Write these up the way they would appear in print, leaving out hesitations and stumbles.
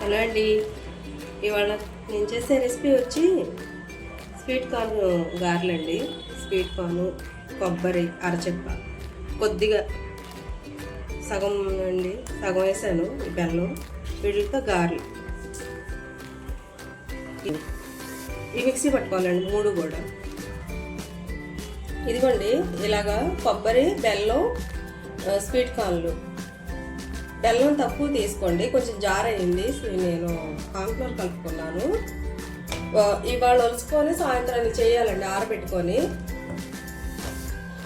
Hello అండి. ఇవాళ నేను చేసే రెసిపీ వచ్చి స్వీట్ కార్న్ గారెలండి. స్వీట్ కార్న్, కొబ్బరి, అరచెక్క, కొద్దిగా సగం అండి, సగం వేసాను ఈ బెల్లం. వీటితో గారెలు ఈ మిక్సీ పట్టుకోవాలండి మూడు కూడా. ఇదిగోండి ఇలాగా కొబ్బరి, బెల్లం, స్వీట్ కార్న్లు. బెల్లం తక్కువ తీసుకోండి, కొంచెం జార్ అయింది. నేను కార్న్ఫ్లోర్ కలుపుకున్నాను. ఇవాళ ఒలుచుకొని సాయంత్రానికి చేయాలండి, ఆరబెట్టుకొని.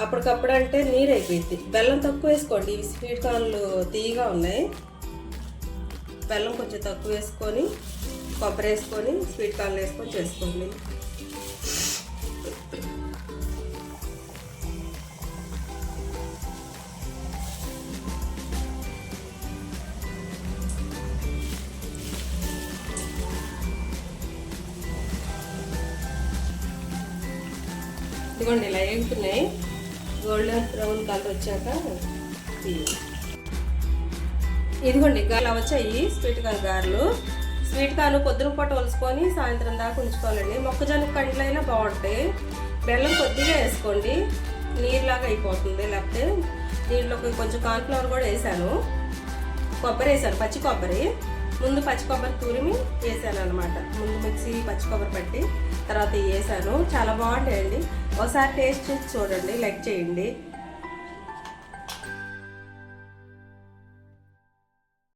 అప్పటికప్పుడు అంటే నీరు అయిపోయింది. బెల్లం తక్కువ వేసుకోండి, ఇవి స్వీట్ కార్న్లు తీయగా ఉన్నాయి. బెల్లం కొంచెం తక్కువ వేసుకొని, కొబ్బరి వేసుకొని, స్వీట్ కార్న్లు వేసుకొని చేసుకోండి. ఇదిగోండి ఇలా వేగుతున్నాయి. గోల్డెన్ బ్రౌన్ కలర్ వచ్చాక ఇదిగోండి ఇలా వచ్చాయి స్వీట్ కార్న్ గారెలు. స్వీట్ కార్న్ పొద్దున పూట ఒలుచుకొని సాయంత్రం దాకా ఉంచుకోవాలండి. మొక్కజొన్న కండ్లు అయినా బాగుంటాయి. బెల్లం కొద్దిగా వేసుకోండి, నీరులాగా అయిపోతుంది. లేకపోతే దీంట్లోకి కొంచెం కార్న్ఫ్లవర్ కూడా వేసాను. కొబ్బరి వేసాను, పచ్చి కొబ్బరి. ముందు పచ్చి కొబ్బరి తురిమి వేసాను అనమాట. ముందు మిక్సీ పచ్చి కొబ్బరి పట్టి తర్వాత వేసాను. చాలా బాగుంటాయండి. ఒకసారి టేస్ట్ చేసి చూడండి, లైక్ చేయండి.